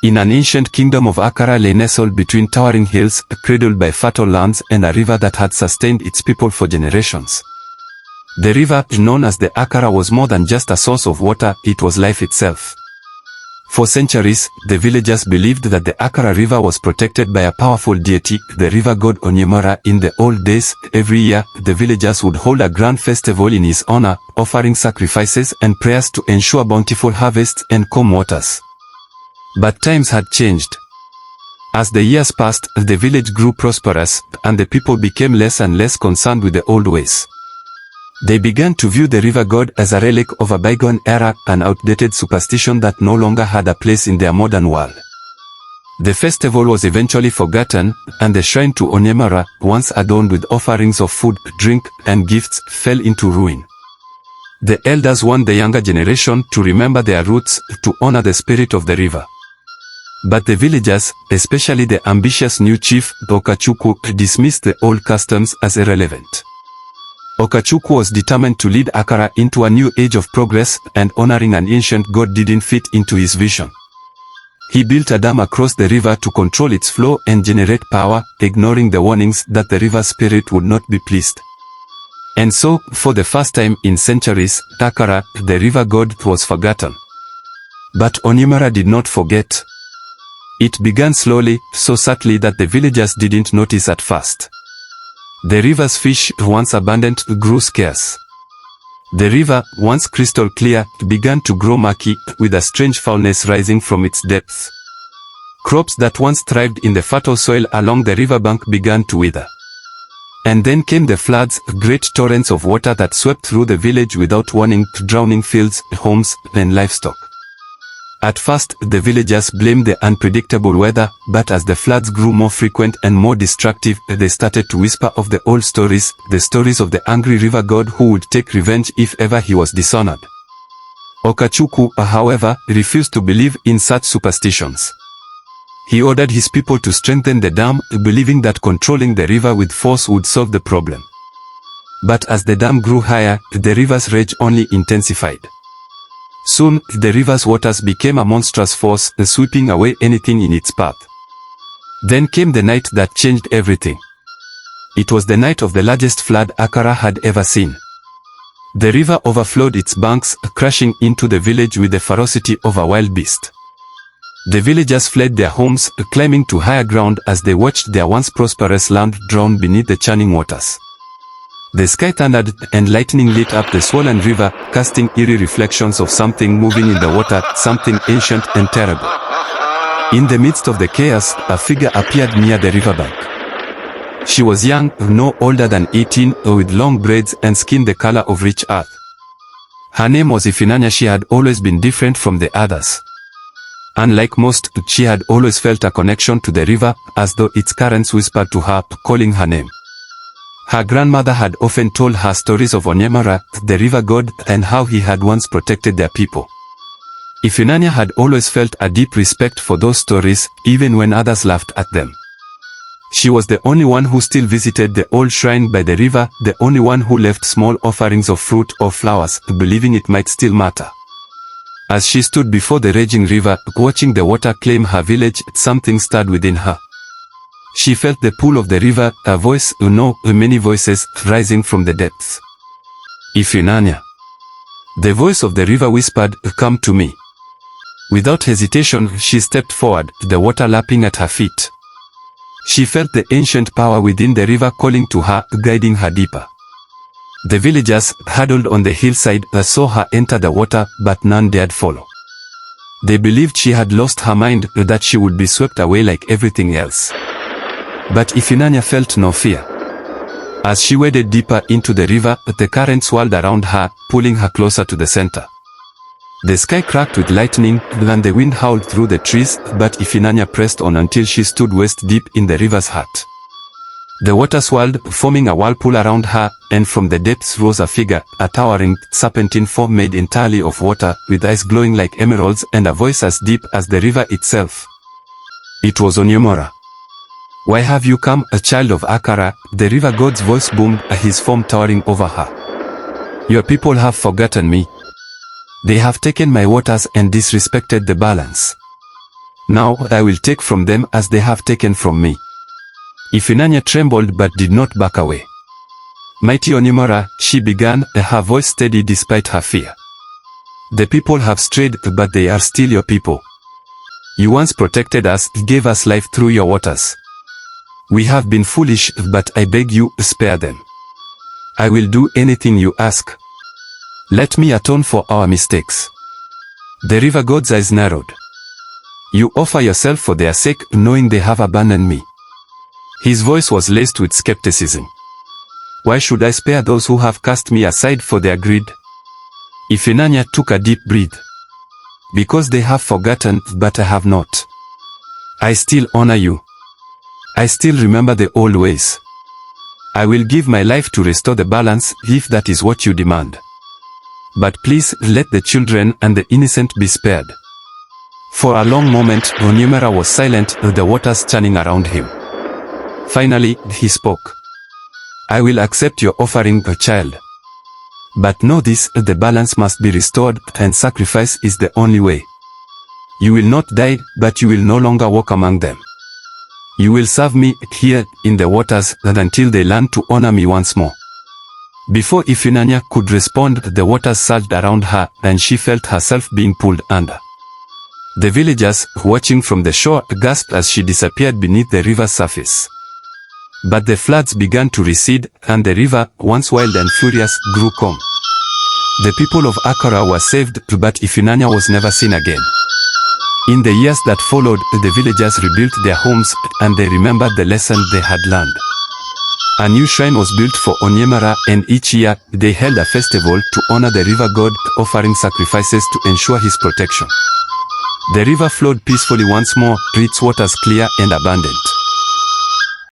In an ancient kingdom of Akara lay nestled between towering hills, cradled by fertile lands and a river that had sustained its people for generations. The river, known as the Akara, was more than just a source of water, it was life itself. For centuries, the villagers believed that the Akara River was protected by a powerful deity, the river god Onyemora. In the old days, every year, the villagers would hold a grand festival in his honor, offering sacrifices and prayers to ensure bountiful harvests and calm waters. But times had changed. As the years passed, the village grew prosperous, and the people became less and less concerned with the old ways. They began to view the river god as a relic of a bygone era, an outdated superstition that no longer had a place in their modern world. The festival was eventually forgotten, and the shrine to Onyemora, once adorned with offerings of food, drink, and gifts, fell into ruin. The elders warned the younger generation to remember their roots, to honor the spirit of the river. But the villagers, especially the ambitious new chief, Okachukwu, dismissed the old customs as irrelevant. Okachukwu was determined to lead Akara into a new age of progress, and honoring an ancient god didn't fit into his vision. He built a dam across the river to control its flow and generate power, ignoring the warnings that the river spirit would not be pleased. And so, for the first time in centuries, Akara, the river god, was forgotten. But Onyemora did not forget. It began slowly, so subtly that the villagers didn't notice at first. The river's fish, once abundant, grew scarce. The river, once crystal clear, began to grow murky, with a strange foulness rising from its depths. Crops that once thrived in the fertile soil along the riverbank began to wither. And then came the floods, great torrents of water that swept through the village without warning, drowning fields, homes, and livestock. At first, the villagers blamed the unpredictable weather, but as the floods grew more frequent and more destructive, they started to whisper of the old stories, the stories of the angry river god who would take revenge if ever he was dishonored. Okachukwu, however, refused to believe in such superstitions. He ordered his people to strengthen the dam, believing that controlling the river with force would solve the problem. But as the dam grew higher, the river's rage only intensified. Soon, the river's waters became a monstrous force, sweeping away anything in its path. Then came the night that changed everything. It was the night of the largest flood Akara had ever seen. The river overflowed its banks, crashing into the village with the ferocity of a wild beast. The villagers fled their homes, climbing to higher ground as they watched their once prosperous land drown beneath the churning waters. The sky thundered, and lightning lit up the swollen river, casting eerie reflections of something moving in the water, something ancient and terrible. In the midst of the chaos, a figure appeared near the riverbank. She was young, no older than 18, with long braids and skin the color of rich earth. Her name was Ifunanya. She had always been different from the others. Unlike most, she had always felt a connection to the river, as though its currents whispered to her, calling her name. Her grandmother had often told her stories of Onyemora, the river god, and how he had once protected their people. Ifunanya had always felt a deep respect for those stories, even when others laughed at them. She was the only one who still visited the old shrine by the river, the only one who left small offerings of fruit or flowers, believing it might still matter. As she stood before the raging river, watching the water claim her village, something stirred within her. She felt the pull of the river, a voice, many voices, rising from the depths. Ifunanya. The voice of the river whispered, "Come to me." Without hesitation, she stepped forward, the water lapping at her feet. She felt the ancient power within the river calling to her, guiding her deeper. The villagers, huddled on the hillside, saw her enter the water, but none dared follow. They believed she had lost her mind, that she would be swept away like everything else. But Ifunanya felt no fear. As she waded deeper into the river, the current swirled around her, pulling her closer to the center. The sky cracked with lightning, and the wind howled through the trees, but Ifunanya pressed on until she stood waist deep in the river's heart. The water swirled, forming a whirlpool around her, and from the depths rose a figure, a towering, serpentine form made entirely of water, with eyes glowing like emeralds and a voice as deep as the river itself. It was Onyemora. "Why have you come, a child of Akara?" The river god's voice boomed, his form towering over her. "Your people have forgotten me. They have taken my waters and disrespected the balance. Now I will take from them as they have taken from me." Ifunanya trembled but did not back away. "Mighty Onyemora," she began, her voice steady despite her fear. "The people have strayed, but they are still your people. You once protected us, gave us life through your waters. We have been foolish, but I beg you, spare them. I will do anything you ask. Let me atone for our mistakes." The river god's eyes narrowed. "You offer yourself for their sake, knowing they have abandoned me." His voice was laced with skepticism. "Why should I spare those who have cast me aside for their greed?" Ifunanya took a deep breath. "Because they have forgotten, but I have not. I still honor you. I still remember the old ways. I will give my life to restore the balance, if that is what you demand. But please, let the children and the innocent be spared." For a long moment, Onyemora was silent, the waters churning around him. Finally, he spoke. "I will accept your offering, child. But know this, the balance must be restored, and sacrifice is the only way. You will not die, but you will no longer walk among them. You will serve me here in the waters until they learn to honor me once more." Before Ifunanya could respond, the waters surged around her, and she felt herself being pulled under. The villagers, watching from the shore, gasped as she disappeared beneath the river's surface. But the floods began to recede, and the river, once wild and furious, grew calm. The people of Akara were saved, but Ifunanya was never seen again. In the years that followed, the villagers rebuilt their homes, and they remembered the lesson they had learned. A new shrine was built for Onyemora, and each year, they held a festival to honor the river god, offering sacrifices to ensure his protection. The river flowed peacefully once more, its waters clear and abundant.